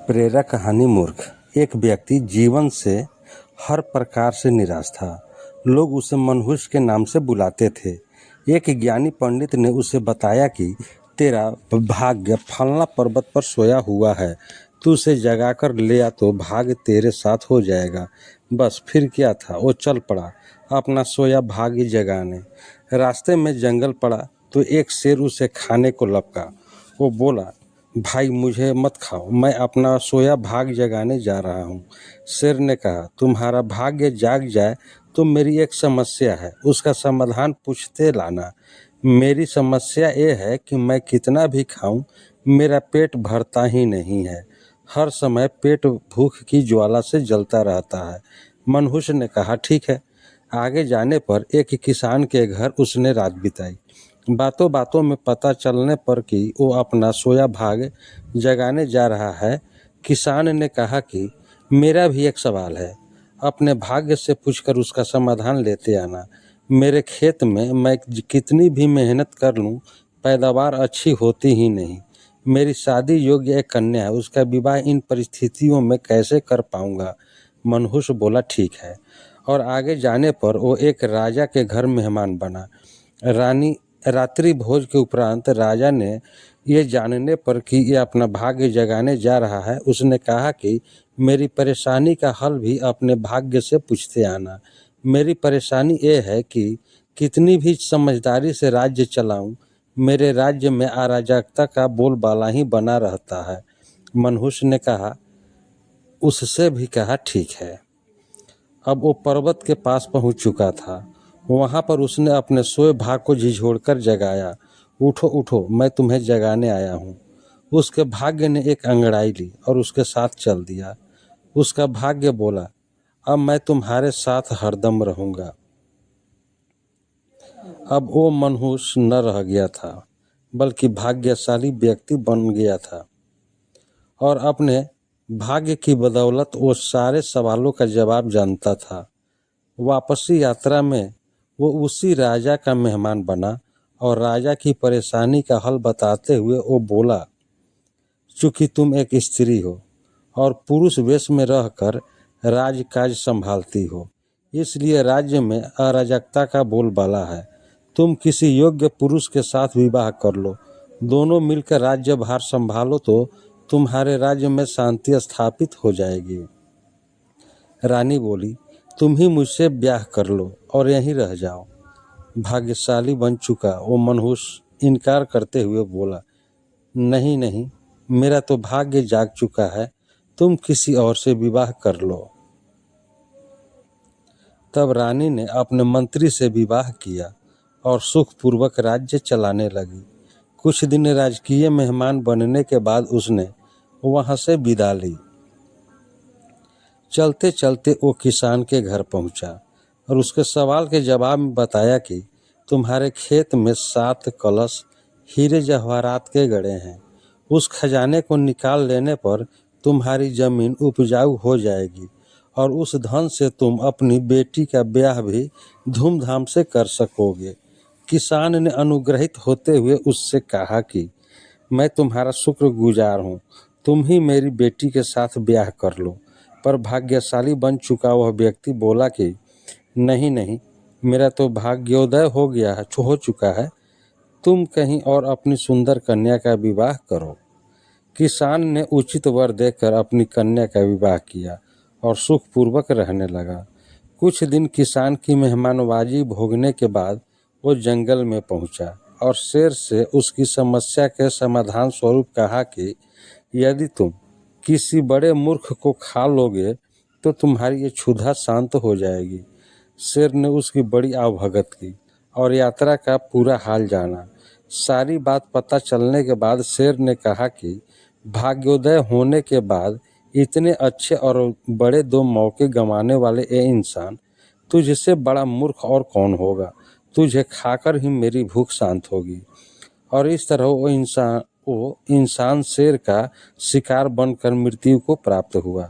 प्रेरक कहानी मूर्ख। एक व्यक्ति जीवन से हर प्रकार से निराश था। लोग उसे मनहूस के नाम से बुलाते थे। एक ज्ञानी पंडित ने उसे बताया कि तेरा भाग्य फलना पर्वत पर सोया हुआ है, तू उसे जगा कर ले आ तो भाग्य तेरे साथ हो जाएगा। बस फिर क्या था, वो चल पड़ा अपना सोया भाग्य जगाने। रास्ते में जंगल पड़ा तो एक शेर उसे खाने को लपका। वो बोला, भाई मुझे मत खाओ, मैं अपना सोया भाग्य जगाने जा रहा हूँ। शेर ने कहा, तुम्हारा भाग्य जाग जाए तो मेरी एक समस्या है, उसका समाधान पूछते लाना। मेरी समस्या ये है कि मैं कितना भी खाऊं मेरा पेट भरता ही नहीं है। हर समय पेट भूख की ज्वाला से जलता रहता है। मनहूस ने कहा, ठीक है। आगे जाने पर एक किसान के घर उसने रात बिताई। बातों बातों में पता चलने पर कि वो अपना सोया भाग्य जगाने जा रहा है, किसान ने कहा कि मेरा भी एक सवाल है, अपने भाग्य से पूछकर उसका समाधान लेते आना। मेरे खेत में मैं कितनी भी मेहनत कर लूं, पैदावार अच्छी होती ही नहीं। मेरी शादी योग्य एक कन्या है, उसका विवाह इन परिस्थितियों में कैसे कर पाऊंगा। मनहूस बोला, ठीक है। और आगे जाने पर वो एक राजा के घर मेहमान बना। रात्रि भोज के उपरांत राजा ने ये जानने पर कि ये अपना भाग्य जगाने जा रहा है, उसने कहा कि मेरी परेशानी का हल भी अपने भाग्य से पूछते आना। मेरी परेशानी ये है कि कितनी भी समझदारी से राज्य चलाऊं, मेरे राज्य में अराजकता का बोलबाला ही बना रहता है। मनहूस ने कहा, उससे भी कहा, ठीक है। अब वो पर्वत के पास पहुंच चुका था। वहां पर उसने अपने सोए भाग को झिझोड़कर जगाया। उठो उठो, मैं तुम्हें जगाने आया हूँ। उसके भाग्य ने एक अंगड़ाई ली और उसके साथ चल दिया। उसका भाग्य बोला, अब मैं तुम्हारे साथ हरदम रहूंगा। अब वो मनहूस न रह गया था, बल्कि भाग्यशाली व्यक्ति बन गया था और अपने भाग्य की बदौलत वो सारे सवालों का जवाब जानता था। वापसी यात्रा में वो उसी राजा का मेहमान बना और राजा की परेशानी का हल बताते हुए वो बोला, चूंकि तुम एक स्त्री हो और पुरुष वेश में रहकर राजकाज संभालती हो, इसलिए राज्य में अराजकता का बोलबाला है। तुम किसी योग्य पुरुष के साथ विवाह कर लो, दोनों मिलकर राज्य भार संभालो तो तुम्हारे राज्य में शांति स्थापित हो जाएगी। रानी बोली, तुम ही मुझसे ब्याह कर लो और यहीं रह जाओ। भाग्यशाली बन चुका वो मनहूस इनकार करते हुए बोला, नहीं नहीं, मेरा तो भाग्य जाग चुका है, तुम किसी और से विवाह कर लो। तब रानी ने अपने मंत्री से विवाह किया और सुखपूर्वक राज्य चलाने लगी। कुछ दिन राजकीय मेहमान बनने के बाद उसने वहां से विदा ली। चलते चलते वो किसान के घर पहुंचा और उसके सवाल के जवाब में बताया कि तुम्हारे खेत में 7 कलश हीरे जवाहरात के गड़े हैं। उस खजाने को निकाल लेने पर तुम्हारी जमीन उपजाऊ हो जाएगी और उस धन से तुम अपनी बेटी का ब्याह भी धूमधाम से कर सकोगे। किसान ने अनुग्रहित होते हुए उससे कहा कि मैं तुम्हारा शुक्रगुजार हूँ, तुम ही मेरी बेटी के साथ ब्याह कर लो। पर भाग्यशाली बन चुका वह व्यक्ति बोला कि नहीं नहीं, मेरा तो भाग्योदय हो चुका है, तुम कहीं और अपनी सुंदर कन्या का विवाह करो। किसान ने उचित वर देकर अपनी कन्या का विवाह किया और सुखपूर्वक रहने लगा। कुछ दिन किसान की मेहमानवाजी भोगने के बाद वो जंगल में पहुंचा और शेर से उसकी समस्या के समाधान स्वरूप कहा कि यदि तुम किसी बड़े मूर्ख को खा लोगे तो तुम्हारी ये क्षुधा शांत हो जाएगी। शेर ने उसकी बड़ी आवभगत की और यात्रा का पूरा हाल जाना। सारी बात पता चलने के बाद शेर ने कहा कि भाग्योदय होने के बाद इतने अच्छे और बड़े 2 मौके गंवाने वाले ये इंसान तुझसे बड़ा मूर्ख और कौन होगा। तुझे खाकर ही मेरी भूख शांत होगी। और इस तरह वो इंसान शेर का शिकार बनकर मृत्यु को प्राप्त हुआ।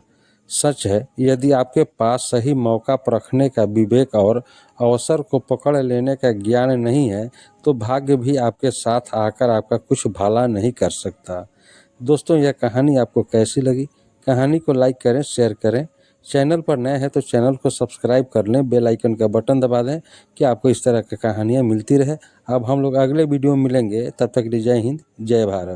सच है, यदि आपके पास सही मौका परखने का विवेक और अवसर को पकड़ लेने का ज्ञान नहीं है तो भाग्य भी आपके साथ आकर आपका कुछ भला नहीं कर सकता। दोस्तों, यह कहानी आपको कैसी लगी कहानी को लाइक करें, शेयर करें। चैनल पर नए हैं तो चैनल को सब्सक्राइब कर लें, बेल आइकन का बटन दबा दें कि आपको इस तरह की कहानियाँ मिलती रहे। अब हम लोग अगले वीडियो में मिलेंगे, तब तक के लिए जय हिंद, जय भारत।